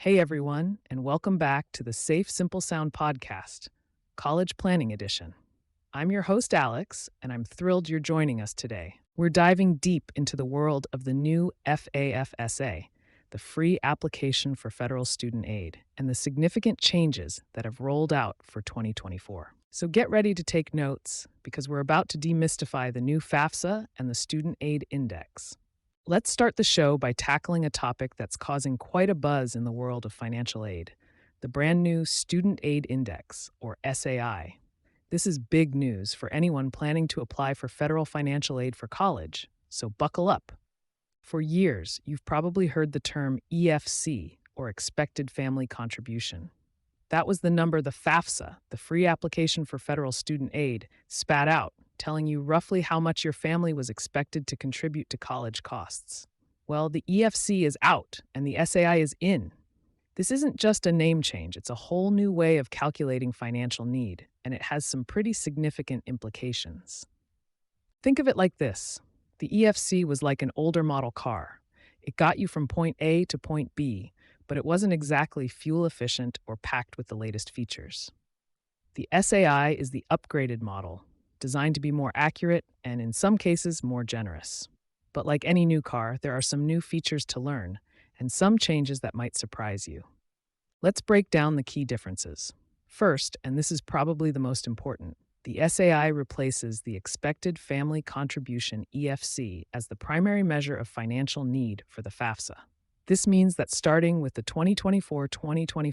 Hey everyone, and welcome back to the Safe Simple Sound podcast, College Planning Edition. I'm your host, Alex, and I'm thrilled you're joining us today. We're diving deep into the world of the new FAFSA, the Free Application for Federal Student Aid, and the significant changes that have rolled out for 2024. So get ready to take notes because we're about to demystify the new FAFSA and the Student Aid Index. Let's start the show by tackling a topic that's causing quite a buzz in the world of financial aid, the brand new Student Aid Index, or SAI. This is big news for anyone planning to apply for federal financial aid for college, so buckle up. For years, you've probably heard the term EFC, or Expected Family Contribution. That was the number the FAFSA, the Free Application for Federal Student Aid, spat out, telling you roughly how much your family was expected to contribute to college costs. Well, the EFC is out and the SAI is in. This isn't just a name change, it's a whole new way of calculating financial need, and it has some pretty significant implications. Think of it like this. The EFC was like an older model car. It got you from point A to point B, but it wasn't exactly fuel efficient or packed with the latest features. The SAI is the upgraded model, designed to be more accurate and, in some cases, more generous. But like any new car, there are some new features to learn, and some changes that might surprise you. Let's break down the key differences. First, and this is probably the most important, the SAI replaces the Expected Family Contribution EFC as the primary measure of financial need for the FAFSA. This means that starting with the 2024-2025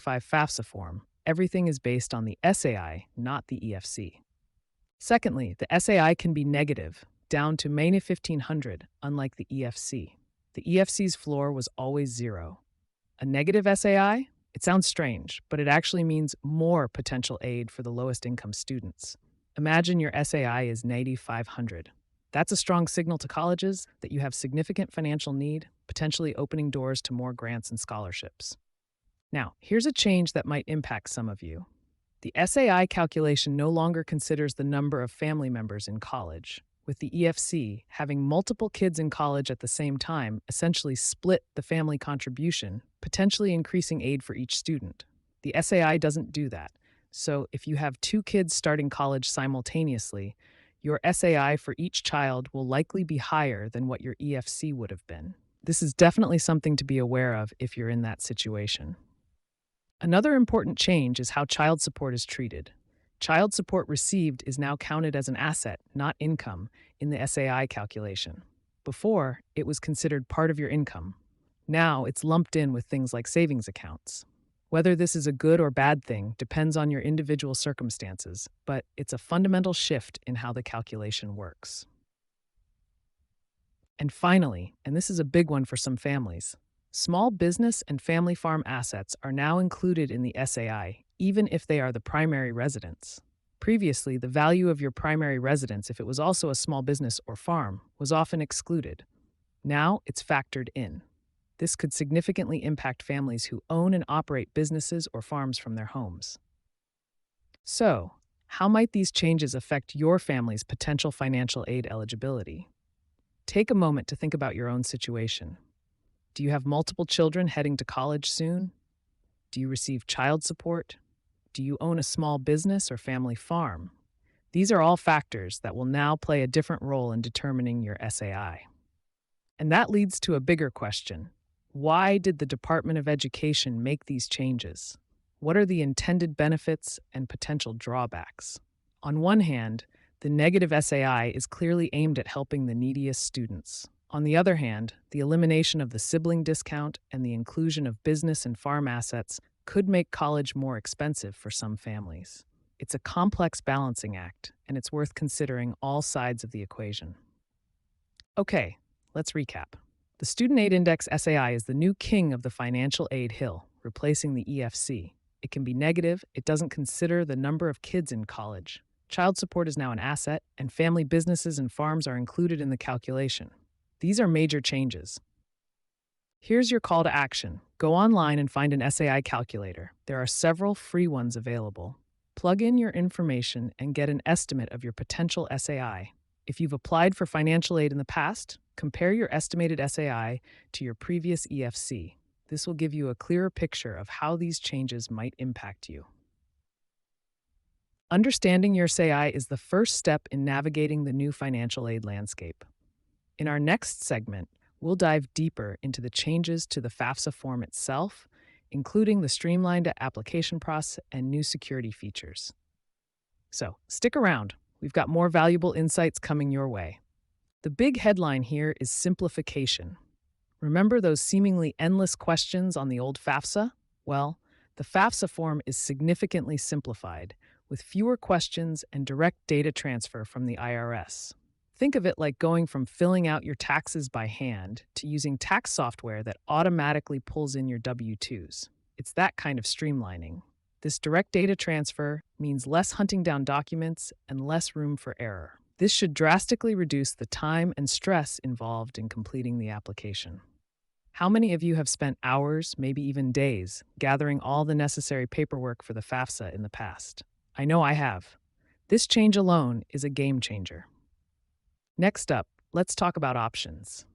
FAFSA form, everything is based on the SAI, not the EFC. Secondly, the SAI can be negative, down to -1,500, unlike the EFC. The EFC's floor was always 0. A negative SAI? It sounds strange, but it actually means more potential aid for the lowest income students. Imagine your SAI is -500. That's a strong signal to colleges that you have significant financial need, potentially opening doors to more grants and scholarships. Now, here's a change that might impact some of you. The SAI calculation no longer considers the number of family members in college, with the EFC having multiple kids in college at the same time essentially split the family contribution, potentially increasing aid for each student. The SAI doesn't do that, so if you have 2 kids starting college simultaneously, your SAI for each child will likely be higher than what your EFC would have been. This is definitely something to be aware of if you're in that situation. Another important change is how child support is treated. Child support received is now counted as an asset, not income, in the SAI calculation. Before, it was considered part of your income. Now, it's lumped in with things like savings accounts. Whether this is a good or bad thing depends on your individual circumstances, but it's a fundamental shift in how the calculation works. And finally, and this is a big one for some families, small business and family farm assets are now included in the SAI, even if they are the primary residence. Previously, the value of your primary residence, if it was also a small business or farm, was often excluded. Now it's factored in. This could significantly impact families who own and operate businesses or farms from their homes. So, how might these changes affect your family's potential financial aid eligibility? Take a moment to think about your own situation. Do you have multiple children heading to college soon? Do you receive child support? Do you own a small business or family farm? These are all factors that will now play a different role in determining your SAI. And that leads to a bigger question. Why did the Department of Education make these changes? What are the intended benefits and potential drawbacks? On one hand, the negative SAI is clearly aimed at helping the neediest students. On the other hand, the elimination of the sibling discount and the inclusion of business and farm assets could make college more expensive for some families. It's a complex balancing act, and it's worth considering all sides of the equation. Okay, let's recap. The Student Aid Index SAI is the new king of the financial aid hill, replacing the EFC. It can be negative, it doesn't consider the number of kids in college. Child support is now an asset, and family businesses and farms are included in the calculation. These are major changes. Here's your call to action. Go online and find an SAI calculator. There are several free ones available. Plug in your information and get an estimate of your potential SAI. If you've applied for financial aid in the past, compare your estimated SAI to your previous EFC. This will give you a clearer picture of how these changes might impact you. Understanding your SAI is the first step in navigating the new financial aid landscape. In our next segment, we'll dive deeper into the changes to the FAFSA form itself, including the streamlined application process and new security features. So, stick around. We've got more valuable insights coming your way. The big headline here is simplification. Remember those seemingly endless questions on the old FAFSA? Well, the FAFSA form is significantly simplified, with fewer questions and direct data transfer from the IRS. Think of it like going from filling out your taxes by hand to using tax software that automatically pulls in your W-2s. It's that kind of streamlining. This direct data transfer means less hunting down documents and less room for error. This should drastically reduce the time and stress involved in completing the application. How many of you have spent hours, maybe even days, gathering all the necessary paperwork for the FAFSA in the past? I know I have. This change alone is a game changer. Next up, let's talk about options.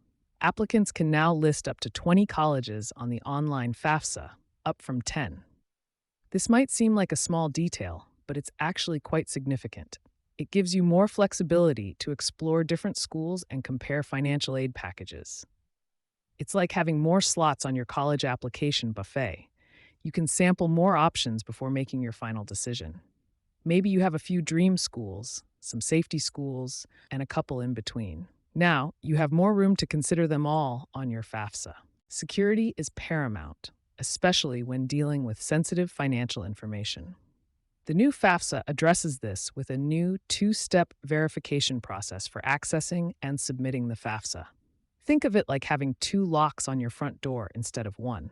Applicants can now list up to 20 colleges on the online FAFSA, up from 10. This might seem like a small detail, but it's actually quite significant. It gives you more flexibility to explore different schools and compare financial aid packages. It's like having more slots on your college application buffet. You can sample more options before making your final decision. Maybe you have a few dream schools, some safety schools, and a couple in between. Now, you have more room to consider them all on your FAFSA. Security is paramount, especially when dealing with sensitive financial information. The new FAFSA addresses this with a new two-step verification process for accessing and submitting the FAFSA. Think of it like having two locks on your front door instead of one.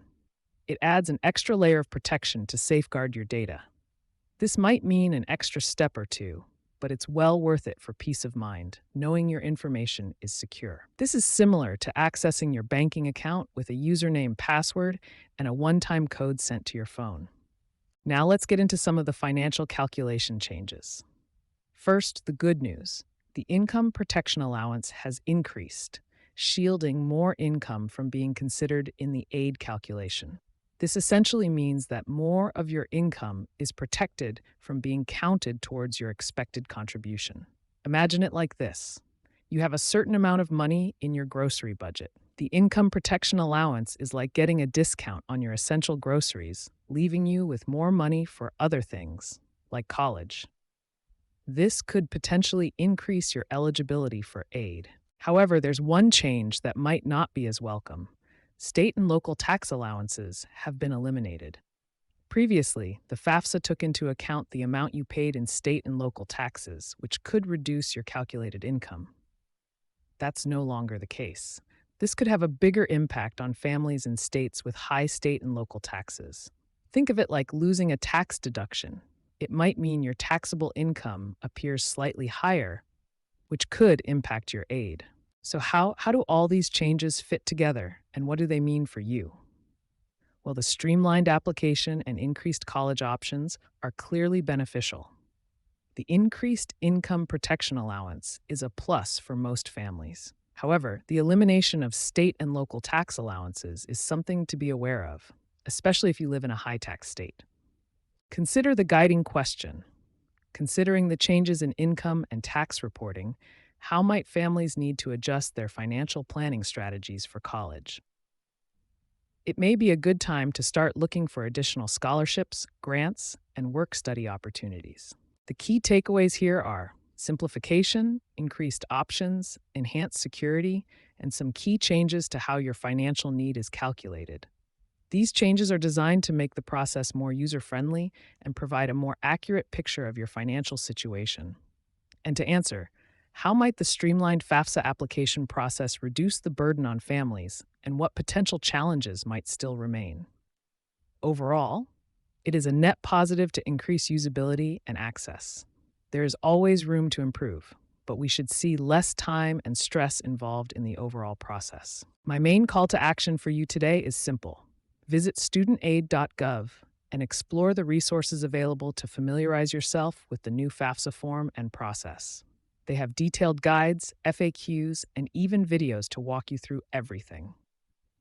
It adds an extra layer of protection to safeguard your data. This might mean an extra step or two, but it's well worth it for peace of mind, knowing your information is secure. This is similar to accessing your banking account with a username, password, and a one-time code sent to your phone. Now let's get into some of the financial calculation changes. First, the good news. The income protection allowance has increased, shielding more income from being considered in the aid calculation. This essentially means that more of your income is protected from being counted towards your expected contribution. Imagine it like this. You have a certain amount of money in your grocery budget. The income protection allowance is like getting a discount on your essential groceries, leaving you with more money for other things, like college. This could potentially increase your eligibility for aid. However, there's one change that might not be as welcome. State and local tax allowances have been eliminated. Previously, the FAFSA took into account the amount you paid in state and local taxes, which could reduce your calculated income. That's no longer the case. This could have a bigger impact on families in states with high state and local taxes. Think of it like losing a tax deduction. It might mean your taxable income appears slightly higher, which could impact your aid. So how do all these changes fit together, and what do they mean for you? Well, the streamlined application and increased college options are clearly beneficial. The increased income protection allowance is a plus for most families. However, the elimination of state and local tax allowances is something to be aware of, especially if you live in a high-tax state. Consider the guiding question. Considering the changes in income and tax reporting, how might families need to adjust their financial planning strategies for college? It may be a good time to start looking for additional scholarships, grants, and work-study opportunities. The key takeaways here are simplification, increased options, enhanced security, and some key changes to how your financial need is calculated. These changes are designed to make the process more user-friendly and provide a more accurate picture of your financial situation. And to answer, how might the streamlined FAFSA application process reduce the burden on families, and what potential challenges might still remain? Overall, it is a net positive to increase usability and access. There is always room to improve, but we should see less time and stress involved in the overall process. My main call to action for you today is simple. Visit studentaid.gov and explore the resources available to familiarize yourself with the new FAFSA form and process. They have detailed guides, FAQs, and even videos to walk you through everything.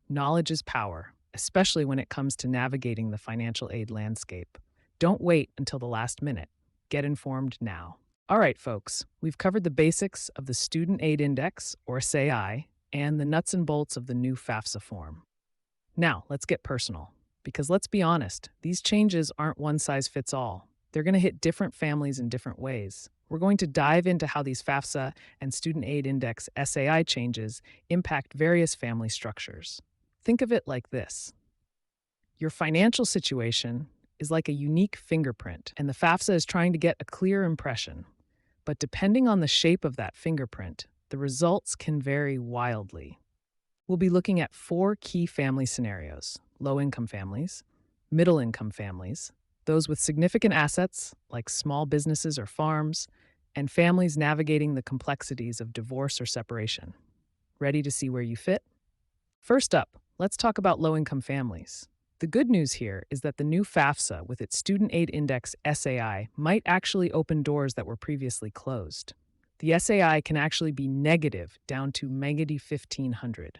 Knowledge is power, especially when it comes to navigating the financial aid landscape. Don't wait until the last minute. Get informed now. All right, folks, we've covered the basics of the Student Aid Index, or SAI, and the nuts and bolts of the new FAFSA form. Now, let's get personal. Because let's be honest, these changes aren't one size fits all. They're going to hit different families in different ways. We're going to dive into how these FAFSA and Student Aid Index SAI changes impact various family structures. Think of it like this. Your financial situation is like a unique fingerprint, and the FAFSA is trying to get a clear impression. But depending on the shape of that fingerprint, the results can vary wildly. We'll be looking at 4 key family scenarios: low-income families, middle-income families, those with significant assets like small businesses or farms, and families navigating the complexities of divorce or separation. Ready to see where you fit? First up, let's talk about low-income families. The good news here is that the new FAFSA with its Student Aid Index SAI might actually open doors that were previously closed. The SAI can actually be negative down to negative 1,500.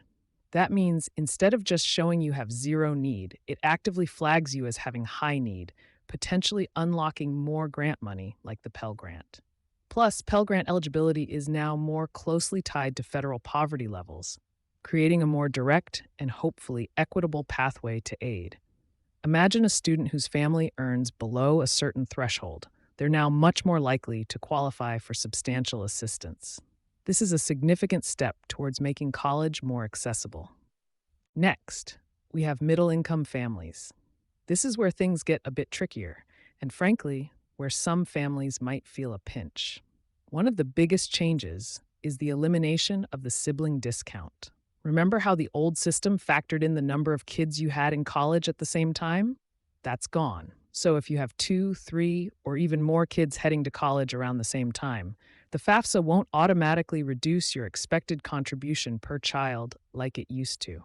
That means instead of just showing you have zero need, it actively flags you as having high need, potentially unlocking more grant money like the Pell Grant. Plus, Pell Grant eligibility is now more closely tied to federal poverty levels, creating a more direct and hopefully equitable pathway to aid. Imagine a student whose family earns below a certain threshold. They're now much more likely to qualify for substantial assistance. This is a significant step towards making college more accessible. Next, we have middle-income families. This is where things get a bit trickier, and frankly, where some families might feel a pinch. One of the biggest changes is the elimination of the sibling discount. Remember how the old system factored in the number of kids you had in college at the same time? That's gone. So if you have 2, 3, or even more kids heading to college around the same time, the FAFSA won't automatically reduce your expected contribution per child like it used to.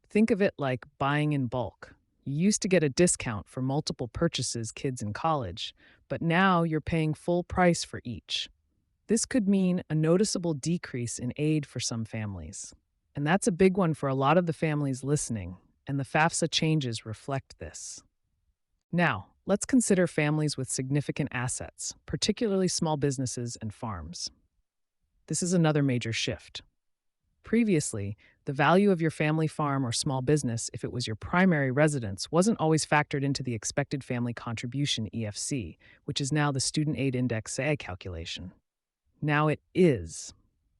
Think of it like buying in bulk. You used to get a discount for multiple purchases kids in college, but now you're paying full price for each. This could mean a noticeable decrease in aid for some families. And that's a big one for a lot of the families listening, and the FAFSA changes reflect this. Now, let's consider families with significant assets, particularly small businesses and farms. This is another major shift. Previously, the value of your family farm or small business, if it was your primary residence, wasn't always factored into the expected family contribution EFC, which is now the Student Aid Index SAI calculation. Now it is.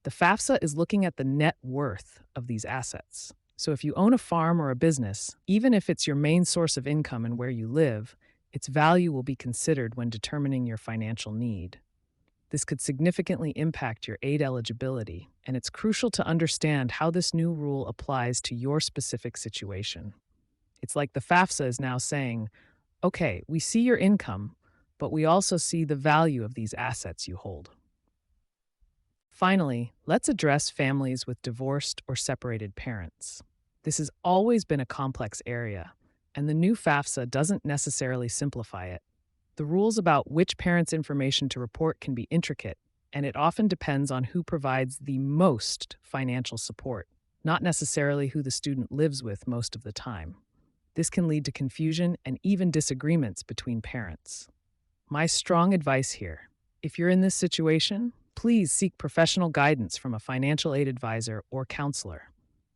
The FAFSA is looking at the net worth of these assets. So if you own a farm or a business, even if it's your main source of income and where you live, its value will be considered when determining your financial need. This could significantly impact your aid eligibility, and it's crucial to understand how this new rule applies to your specific situation. It's like the FAFSA is now saying, okay, we see your income, but we also see the value of these assets you hold. Finally, let's address families with divorced or separated parents. This has always been a complex area, and the new FAFSA doesn't necessarily simplify it. The rules about which parent's information to report can be intricate, and it often depends on who provides the most financial support, not necessarily who the student lives with most of the time. This can lead to confusion and even disagreements between parents. My strong advice here: if you're in this situation, please seek professional guidance from a financial aid advisor or counselor.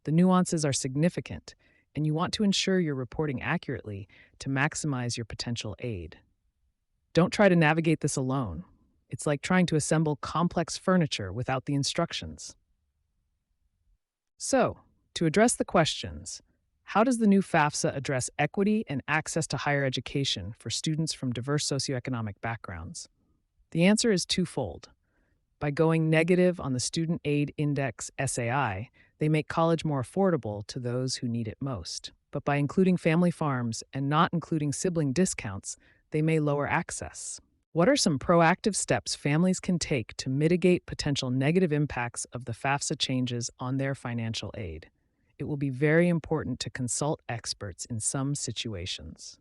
The nuances are significant, and you want to ensure you're reporting accurately to maximize your potential aid. Don't try to navigate this alone. It's like trying to assemble complex furniture without the instructions. So, to address the questions, how does the new FAFSA address equity and access to higher education for students from diverse socioeconomic backgrounds? The answer is twofold. By going negative on the Student Aid Index SAI, they make college more affordable to those who need it most. But by including family farms and not including sibling discounts, they may lower access. What are some proactive steps families can take to mitigate potential negative impacts of the FAFSA changes on their financial aid? It will be very important to consult experts in some situations.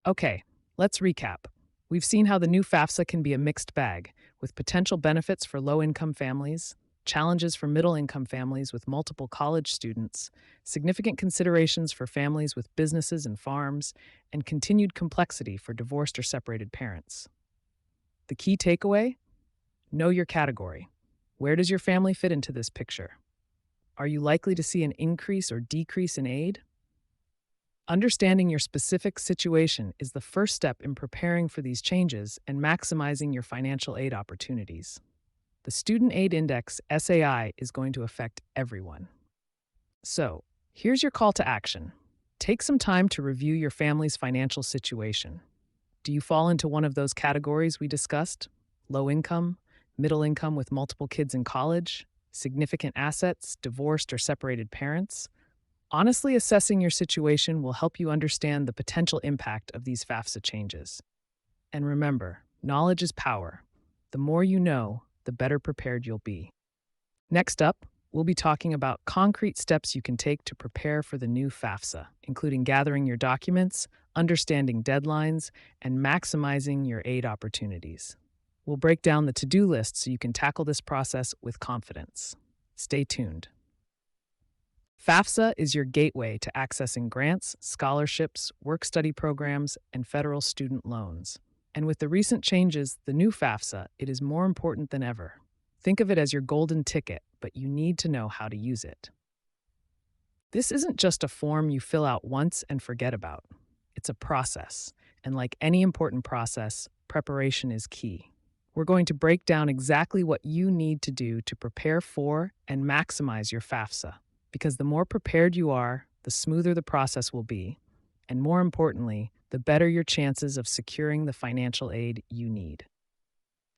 Okay, let's recap. We've seen how the new FAFSA can be a mixed bag, with potential benefits for low-income families, challenges for middle-income families with multiple college students, significant considerations for families with businesses and farms, and continued complexity for divorced or separated parents. The key takeaway? Know your category. Where does your family fit into this picture? Are you likely to see an increase or decrease in aid? Understanding your specific situation is the first step in preparing for these changes and maximizing your financial aid opportunities. The Student Aid Index, SAI, is going to affect everyone. So, here's your call to action. Take some time to review your family's financial situation. Do you fall into one of those categories we discussed? Low income, middle income with multiple kids in college, significant assets, divorced or separated parents? Honestly assessing your situation will help you understand the potential impact of these FAFSA changes. And remember, knowledge is power. The more you know, the better prepared you'll be. Next up, we'll be talking about concrete steps you can take to prepare for the new FAFSA, including gathering your documents, understanding deadlines, and maximizing your aid opportunities. We'll break down the to-do list so you can tackle this process with confidence. Stay tuned. FAFSA is your gateway to accessing grants, scholarships, work-study programs, and federal student loans. And with the recent changes, the new FAFSA, it is more important than ever. Think of it as your golden ticket, but you need to know how to use it. This isn't just a form you fill out once and forget about. It's a process, and like any important process, preparation is key. We're going to break down exactly what you need to do to prepare for and maximize your FAFSA, because the more prepared you are, the smoother the process will be, and more importantly, the better your chances of securing the financial aid you need.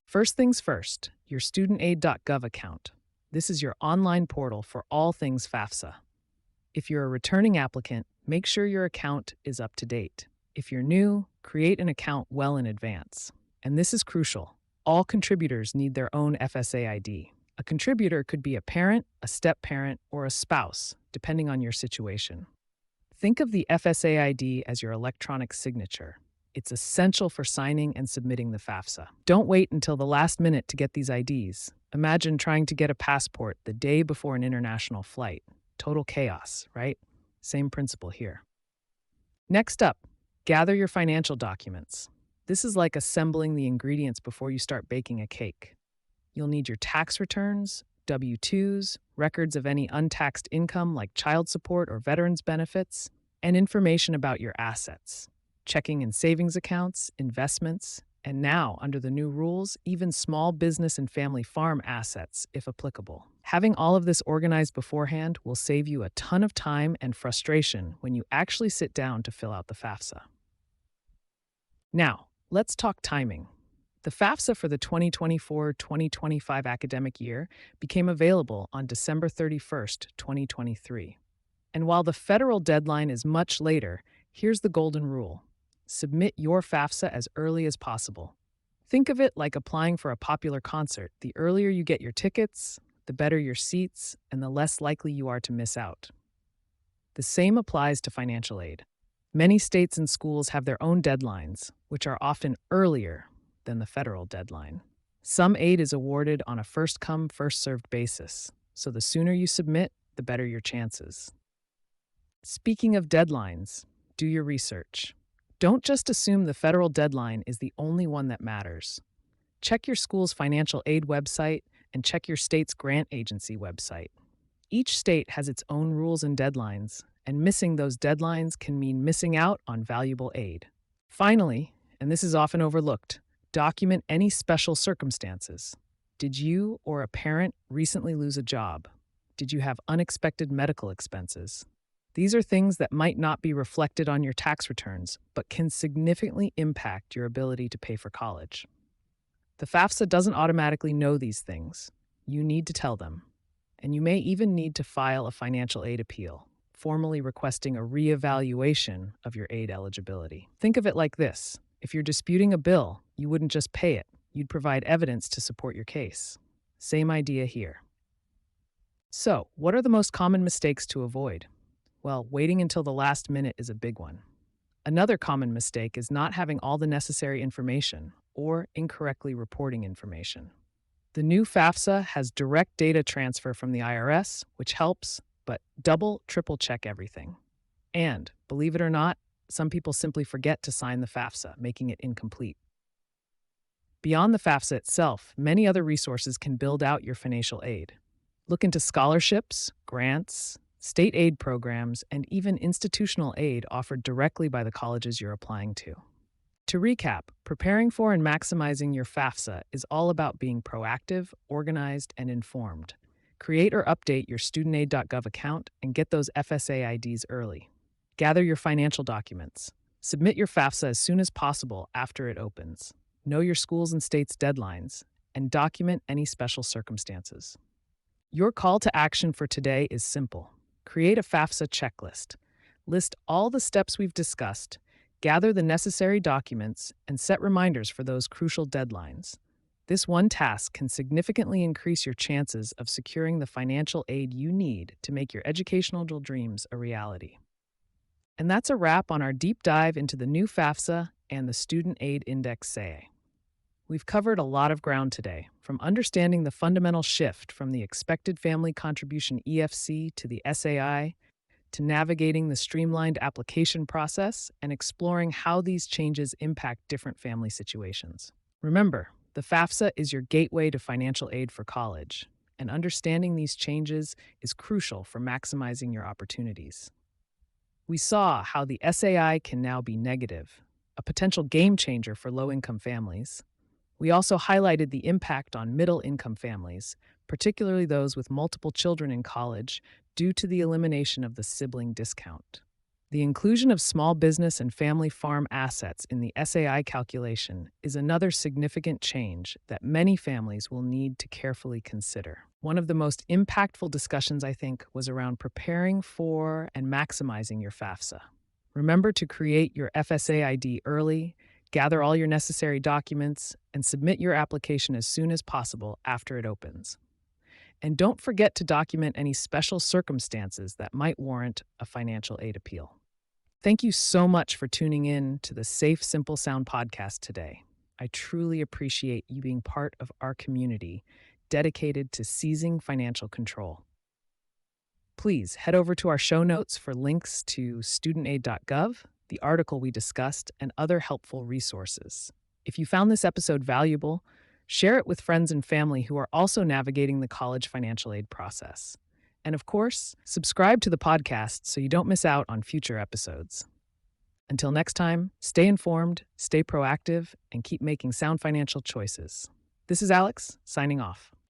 First things first, your studentaid.gov account. This is your online portal for all things FAFSA. If you're a returning applicant, make sure your account is up to date. If you're new, create an account well in advance. And this is crucial. All contributors need their own FSA ID. A contributor could be a parent, a step-parent, or a spouse, depending on your situation. Think of the FSA ID as your electronic signature. It's essential for signing and submitting the FAFSA. Don't wait until the last minute to get these IDs. Imagine trying to get a passport the day before an international flight. Total chaos, right? Same principle here. Next up, gather your financial documents. This is like assembling the ingredients before you start baking a cake. You'll need your tax returns, W-2s, records of any untaxed income like child support or veterans benefits, and information about your assets, checking and savings accounts, investments, and now, under the new rules, even small business and family farm assets, if applicable. Having all of this organized beforehand will save you a ton of time and frustration when you actually sit down to fill out the FAFSA. Now, let's talk timing. The FAFSA for the 2024-2025 academic year became available on December 31st, 2023. And while the federal deadline is much later, here's the golden rule. Submit your FAFSA as early as possible. Think of it like applying for a popular concert. The earlier you get your tickets, the better your seats, and the less likely you are to miss out. The same applies to financial aid. Many states and schools have their own deadlines, which are often earlier than the federal deadline. Some aid is awarded on a first-come, first-served basis, so the sooner you submit, the better your chances. Speaking of deadlines, do your research. Don't just assume the federal deadline is the only one that matters. Check your school's financial aid website and check your state's grant agency website. Each state has its own rules and deadlines, and missing those deadlines can mean missing out on valuable aid. Finally, and this is often overlooked, document any special circumstances. Did you or a parent recently lose a job? Did you have unexpected medical expenses? These are things that might not be reflected on your tax returns, but can significantly impact your ability to pay for college. The FAFSA doesn't automatically know these things. You need to tell them. And you may even need to file a financial aid appeal, formally requesting a reevaluation of your aid eligibility. Think of it like this. If you're disputing a bill, you wouldn't just pay it. You'd provide evidence to support your case. Same idea here. So, what are the most common mistakes to avoid? Well, waiting until the last minute is a big one. Another common mistake is not having all the necessary information or incorrectly reporting information. The new FAFSA has direct data transfer from the IRS, which helps, but double, triple check everything. And, believe it or not, some people simply forget to sign the FAFSA, making it incomplete. Beyond the FAFSA itself, many other resources can build out your financial aid. Look into scholarships, grants, state aid programs, and even institutional aid offered directly by the colleges you're applying to. To recap, preparing for and maximizing your FAFSA is all about being proactive, organized, and informed. Create or update your studentaid.gov account and get those FSA IDs early. Gather your financial documents. Submit your FAFSA as soon as possible after it opens. Know your schools and states' deadlines, and document any special circumstances. Your call to action for today is simple. Create a FAFSA checklist. List all the steps we've discussed, gather the necessary documents, and set reminders for those crucial deadlines. This one task can significantly increase your chances of securing the financial aid you need to make your educational dreams a reality. And that's a wrap on our deep dive into the new FAFSA and the Student Aid Index SAI. We've covered a lot of ground today, from understanding the fundamental shift from the expected family contribution EFC to the SAI, to navigating the streamlined application process and exploring how these changes impact different family situations. Remember, the FAFSA is your gateway to financial aid for college, and understanding these changes is crucial for maximizing your opportunities. We saw how the SAI can now be negative, a potential game changer for low-income families. We also highlighted the impact on middle-income families, particularly those with multiple children in college, due to the elimination of the sibling discount. The inclusion of small business and family farm assets in the SAI calculation is another significant change that many families will need to carefully consider. One of the most impactful discussions, I think, was around preparing for and maximizing your FAFSA. Remember to create your FSA ID early, gather all your necessary documents, and submit your application as soon as possible after it opens. And don't forget to document any special circumstances that might warrant a financial aid appeal. Thank you so much for tuning in to the Safe, Simple, Sound podcast today. I truly appreciate you being part of our community dedicated to seizing financial control. Please head over to our show notes for links to studentaid.gov, the article we discussed, and other helpful resources. If you found this episode valuable, share it with friends and family who are also navigating the college financial aid process. And of course, subscribe to the podcast so you don't miss out on future episodes. Until next time, stay informed, stay proactive, and keep making sound financial choices. This is Alex, signing off.